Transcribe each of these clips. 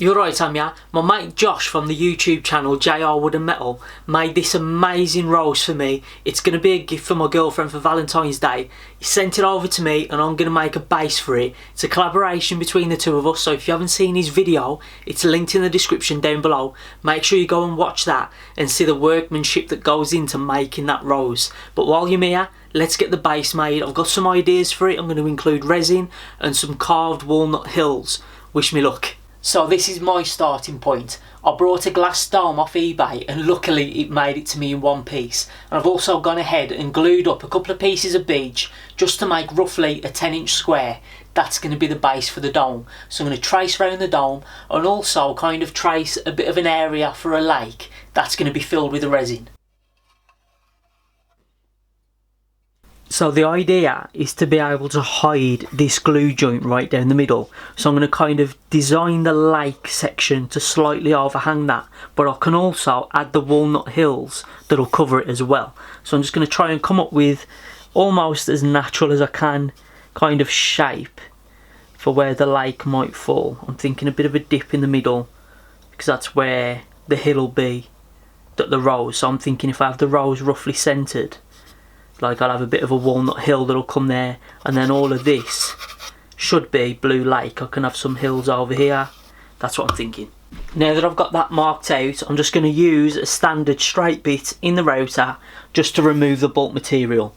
You're right, Sam, yeah? My mate Josh from the YouTube channel JR Wood and Metal made this amazing rose for me. It's going to be a gift for my girlfriend for Valentine's Day. He sent it over to me and I'm going to make a base for it. It's a collaboration between the two of us, so if you haven't seen his video, it's linked in the description down below. Make sure you go and watch that and see the workmanship that goes into making that rose. But while you're here, let's get the base made. I've got some ideas for it. I'm going to include resin and some carved walnut hills. Wish me luck. So this is my starting point. I brought a glass dome off eBay and luckily it made it to me in one piece. And I've also gone ahead and glued up a couple of pieces of beech just to make roughly a 10-inch square. That's going to be the base for the dome. So I'm going to trace around the dome and also kind of trace a bit of an area for a lake. That's going to be filled with the resin. So the idea is to be able to hide this glue joint right down the middle. So I'm going to kind of design the lake section to slightly overhang that, but I can also add the walnut hills that'll cover it as well. So I'm just going to try and come up with almost as natural as I can kind of shape for where the lake might fall. I'm thinking a bit of a dip in the middle because that's where the hill will be, the rose. So I'm thinking if I have the rose roughly centred, like I'll have a bit of a walnut hill that'll come there, and then all of this should be blue lake. I can have some hills over here. That's what I'm thinking. Now that I've got that marked out, I'm just going to use a standard straight bit in the router just to remove the bulk material.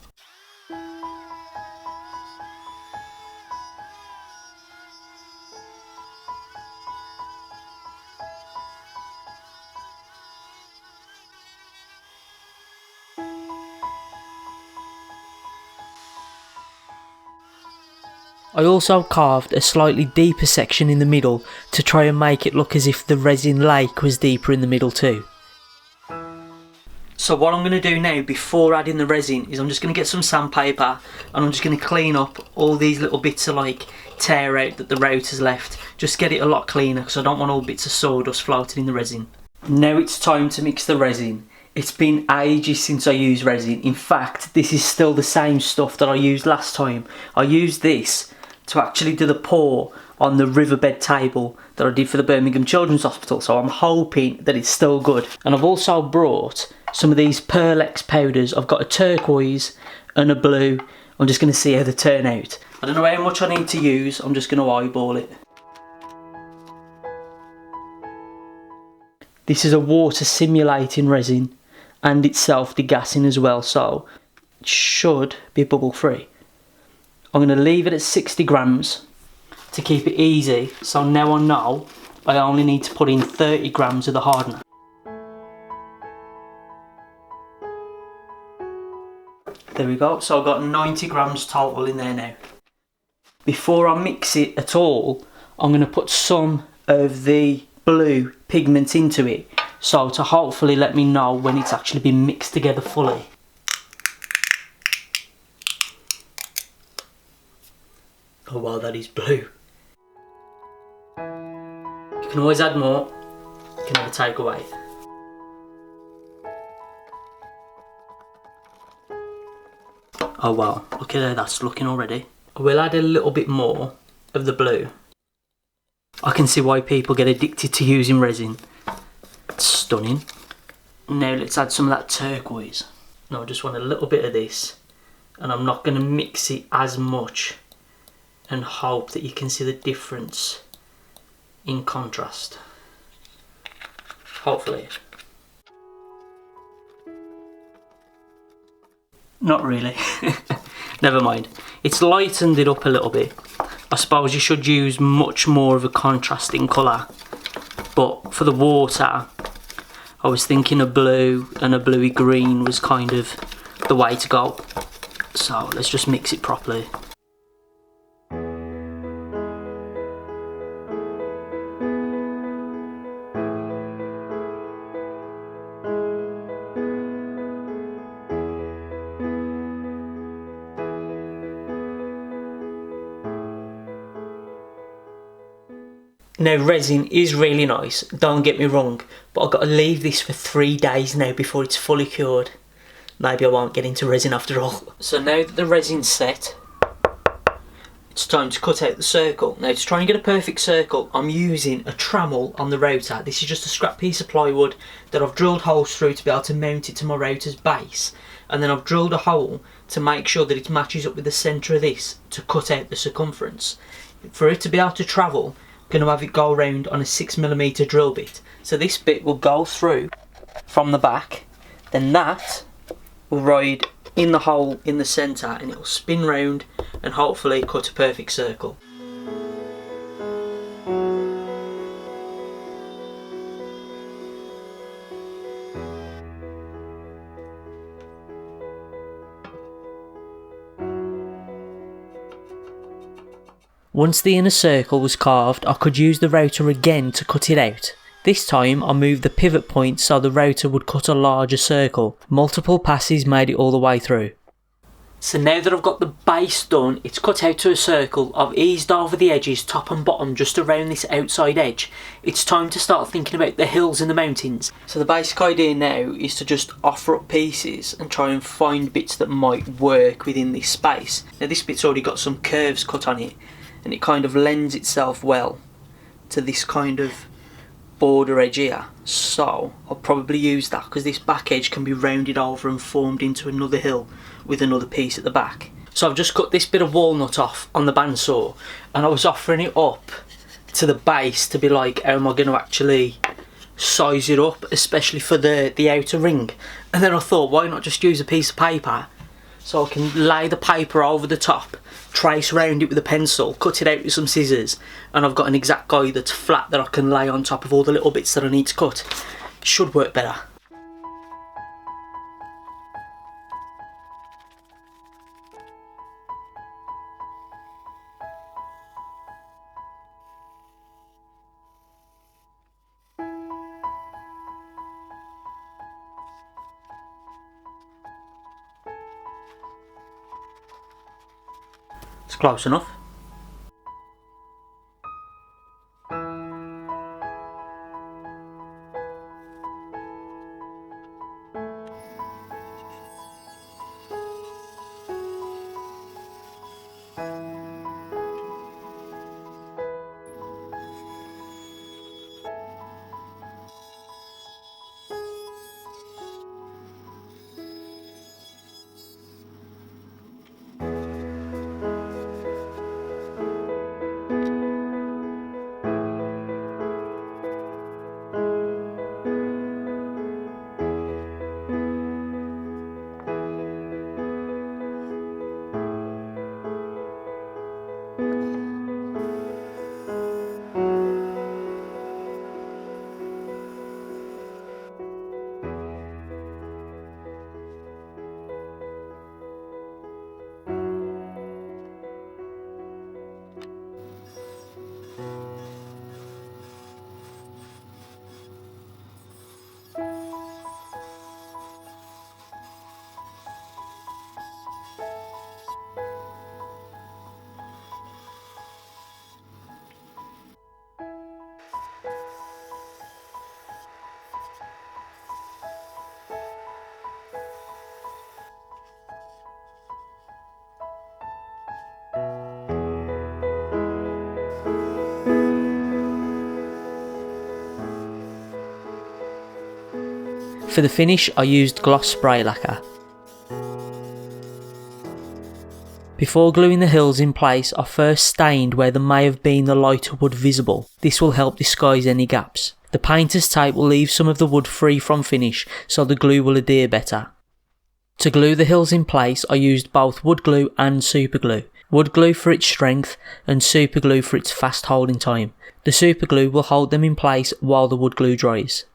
I also carved a slightly deeper section in the middle to try and make it look as if the resin lake was deeper in the middle too. So what I'm going to do now before adding the resin is I'm just going to get some sandpaper and I'm just going to clean up all these little bits of like tear out that the router's left. Just get it a lot cleaner because I don't want all bits of sawdust floating in the resin. Now it's time to mix the resin. It's been ages since I used resin. In fact, this is still the same stuff that I used last time. I used this to actually do the pour on the riverbed table that I did for the Birmingham Children's Hospital, so I'm hoping that it's still good. And I've also brought some of these Pearl-X powders. I've got a turquoise and a blue. I'm just going to see how they turn out. I don't know how much I need to use, I'm just going to eyeball it. This is a water simulating resin and it's self-degassing as well, so it should be bubble free. I'm going to leave it at 60 grams to keep it easy, so now I know I only need to put in 30 grams of the hardener. There we go, so I've got 90 grams total in there now. Before I mix it at all, I'm going to put some of the blue pigment into it, so to hopefully let me know when it's actually been mixed together fully. Oh wow, that is blue. You can always add more, you can never take away. Oh wow, look at how that's looking already. I will add a little bit more of the blue. I can see why people get addicted to using resin. It's stunning. Now let's add some of that turquoise. No, I just want a little bit of this, and I'm not going to mix it as much and hope that you can see the difference in contrast. Hopefully. Not really. Never mind. It's lightened it up a little bit. I suppose you should use much more of a contrasting colour, but for the water I was thinking a blue and a bluey green was kind of the way to go. So let's just mix it properly. Now resin is really nice, don't get me wrong, but I've got to leave this for 3 days now before it's fully cured. Maybe I won't get into resin after all. So now that the resin's set, it's time to cut out the circle. Now, to try and get a perfect circle, I'm using a trammel on the rotor. This is just a scrap piece of plywood that I've drilled holes through to be able to mount it to my rotor's base, and then I've drilled a hole to make sure that it matches up with the centre of this to cut out the circumference. For it to be able to travel, I'm going to have it go around on a 6mm drill bit. So this bit will go through from the back, then that will ride in the hole in the centre, and it will spin round and hopefully cut a perfect circle. Once the inner circle was carved, I could use the rotor again to cut it out. This time I moved the pivot point so the rotor would cut a larger circle. Multiple passes made it all the way through. So now that I've got the base done, it's cut out to a circle, I've eased over the edges top and bottom just around this outside edge. It's time to start thinking about the hills and the mountains. So the basic idea now is to just offer up pieces and try and find bits that might work within this space. Now this bit's already got some curves cut on it, and it kind of lends itself well to this kind of border edge here, so I'll probably use that because this back edge can be rounded over and formed into another hill with another piece at the back. So I've just cut this bit of walnut off on the bandsaw, and I was offering it up to the base to be like, how am I going to actually size it up, especially for the outer ring. And then I thought, why not just use a piece of paper so I can lay the paper over the top, trace round it with a pencil, cut it out with some scissors, and I've got an exact guide that's flat that I can lay on top of all the little bits that I need to cut. Should work better. It's close enough. For the finish, I used gloss spray lacquer. Before gluing the hills in place, I first stained where there may have been the lighter wood visible. This will help disguise any gaps. The painter's tape will leave some of the wood free from finish, so the glue will adhere better. To glue the hills in place, I used both wood glue and super glue. Wood glue for its strength and super glue for its fast holding time. The super glue will hold them in place while the wood glue dries.